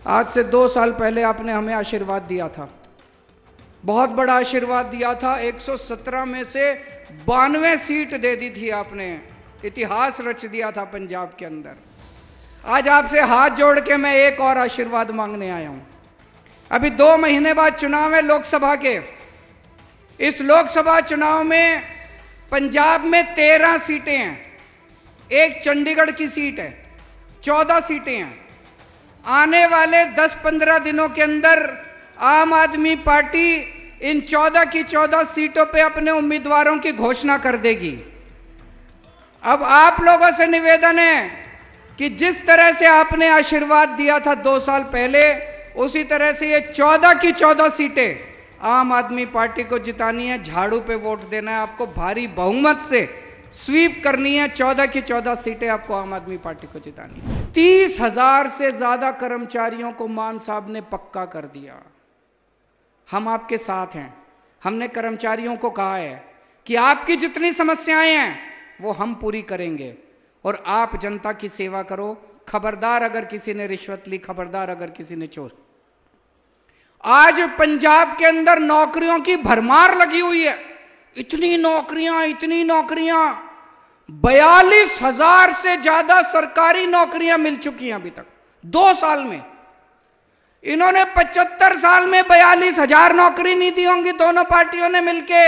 आज से 2 साल पहले आपने हमें आशीर्वाद दिया था, बहुत बड़ा आशीर्वाद दिया था। 117 में से 92 सीट दे दी थी आपने, इतिहास रच दिया था पंजाब के अंदर। आज आपसे हाथ जोड़ के मैं एक और आशीर्वाद मांगने आया हूं। अभी 2 महीने बाद चुनाव है लोकसभा के। इस लोकसभा चुनाव में पंजाब में 13 सीटें हैं, एक चंडीगढ़ की सीट है, 14 सीटें हैं। आने वाले 10-15 दिनों के अंदर आम आदमी पार्टी इन 14 की 14 सीटों पे अपने उम्मीदवारों की घोषणा कर देगी। अब आप लोगों से निवेदन है कि जिस तरह से आपने आशीर्वाद दिया था 2 साल पहले, उसी तरह से ये 14 की 14 सीटें आम आदमी पार्टी को जितानी है। झाड़ू पे वोट देना है आपको, भारी बहुमत से स्वीप करनी है। 14 की 14 सीटें आपको आम आदमी पार्टी को जितानी है। 30,000 से ज्यादा कर्मचारियों को मान साहब ने पक्का कर दिया। हम आपके साथ हैं। हमने कर्मचारियों को कहा है कि आपकी जितनी समस्याएं हैं वो हम पूरी करेंगे और आप जनता की सेवा करो। खबरदार अगर किसी ने रिश्वत ली, खबरदार अगर किसी ने चोर। आज पंजाब के अंदर नौकरियों की भरमार लगी हुई है। इतनी नौकरियां 42,000 से ज्यादा सरकारी नौकरियां मिल चुकी हैं अभी तक 2 साल में। इन्होंने 75 साल में 42,000 नौकरी नहीं दी होंगी दोनों पार्टियों ने मिलके।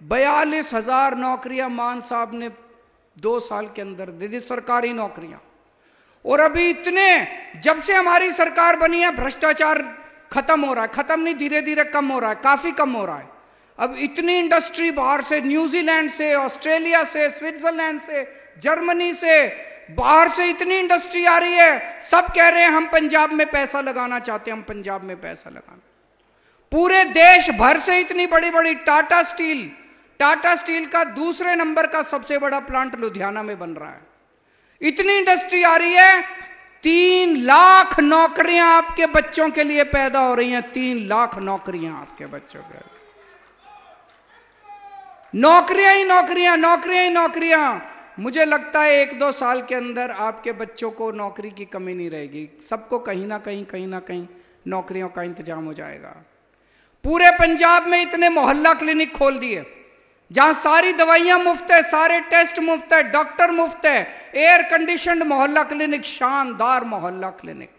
42,000 नौकरियां मान साहब ने 2 साल के अंदर दे दी, सरकारी नौकरियां। और अभी इतने, जब से हमारी सरकार बनी है भ्रष्टाचार खत्म हो रहा है, खत्म नहीं, धीरे धीरे कम हो रहा है, काफी कम हो रहा है। अब इतनी इंडस्ट्री बाहर से, न्यूजीलैंड से, ऑस्ट्रेलिया से, स्विट्जरलैंड से, जर्मनी से, बाहर से इतनी इंडस्ट्री आ रही है। सब कह रहे हैं हम पंजाब में पैसा लगाना चाहते हैं, हम पंजाब में पैसा लगाना। पूरे देश भर से इतनी बड़ी बड़ी टाटा स्टील का दूसरे नंबर का सबसे बड़ा प्लांट लुधियाना में बन रहा है। इतनी इंडस्ट्री आ रही है। 3 लाख नौकरियां आपके बच्चों के लिए पैदा हो रही हैं। 3 लाख नौकरियां आपके बच्चों के, नौकरियां ही नौकरियां। मुझे लगता है 1-2 साल के अंदर आपके बच्चों को नौकरी की कमी नहीं रहेगी। सबको कहीं ना कहीं नौकरियों का इंतजाम हो जाएगा। पूरे पंजाब में इतने मोहल्ला क्लिनिक खोल दिए जहां सारी दवाइयां मुफ्त है, सारे टेस्ट मुफ्त है, डॉक्टर मुफ्त है। एयर कंडीशनड मोहल्ला क्लिनिक, शानदार मोहल्ला क्लिनिक।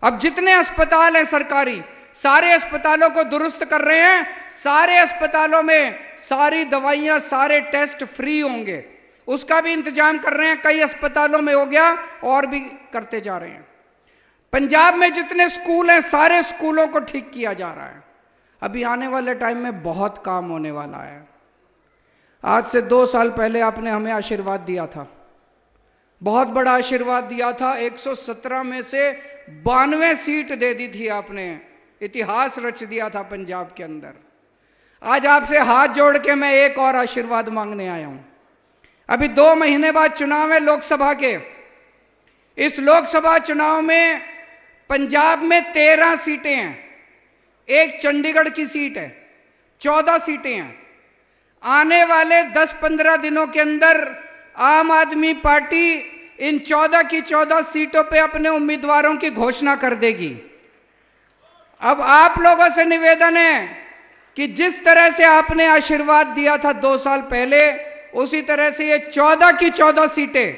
अब जितने अस्पताल हैं सरकारी, सारे अस्पतालों को दुरुस्त कर रहे हैं। सारे अस्पतालों में सारी दवाइयां, सारे टेस्ट फ्री होंगे, उसका भी इंतजाम कर रहे हैं। कई अस्पतालों में हो गया और भी करते जा रहे हैं। पंजाब में जितने स्कूल हैं, सारे स्कूलों को ठीक किया जा रहा है। अभी आने वाले टाइम में बहुत काम होने वाला है। आज से 2 साल पहले आपने हमें आशीर्वाद दिया था, बहुत बड़ा आशीर्वाद दिया था। 117 में से 92 सीट दे दी थी आपने, इतिहास रच दिया था पंजाब के अंदर। आज आपसे हाथ जोड़ के मैं एक और आशीर्वाद मांगने आया हूं। अभी 2 महीने बाद चुनाव है लोकसभा के। इस लोकसभा चुनाव में पंजाब में 13 सीटें हैं, एक चंडीगढ़ की सीट है, 14 सीटें हैं। आने वाले 10-15 दिनों के अंदर आम आदमी पार्टी इन 14 की 14 सीटों पे अपने उम्मीदवारों की घोषणा कर देगी। अब आप लोगों से निवेदन है कि जिस तरह से आपने आशीर्वाद दिया था 2 साल पहले, उसी तरह से ये 14 की 14 सीटें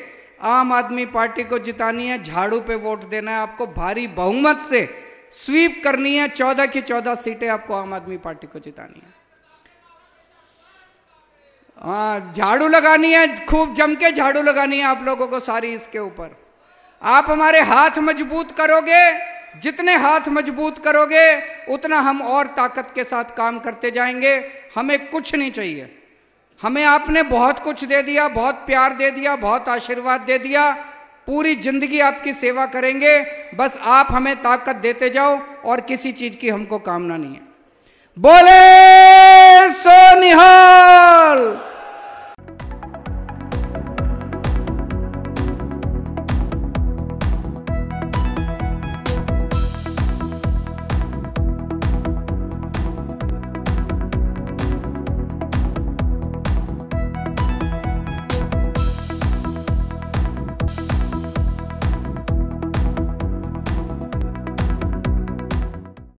आम आदमी पार्टी को जितानी है। झाड़ू पे वोट देना है आपको, भारी बहुमत से स्वीप करनी है। 14 की 14 सीटें आपको आम आदमी पार्टी को जितानी है। झाड़ू लगानी है, खूब जम के झाड़ू लगानी है आप लोगों को सारी इसके ऊपर। आप हमारे हाथ मजबूत करोगे, जितने हाथ मजबूत करोगे उतना हम और ताकत के साथ काम करते जाएंगे। हमें कुछ नहीं चाहिए, हमें आपने बहुत कुछ दे दिया, बहुत प्यार दे दिया, बहुत आशीर्वाद दे दिया। पूरी जिंदगी आपकी सेवा करेंगे, बस आप हमें ताकत देते जाओ और किसी चीज की हमको कामना नहीं है। बोले सो निहाल।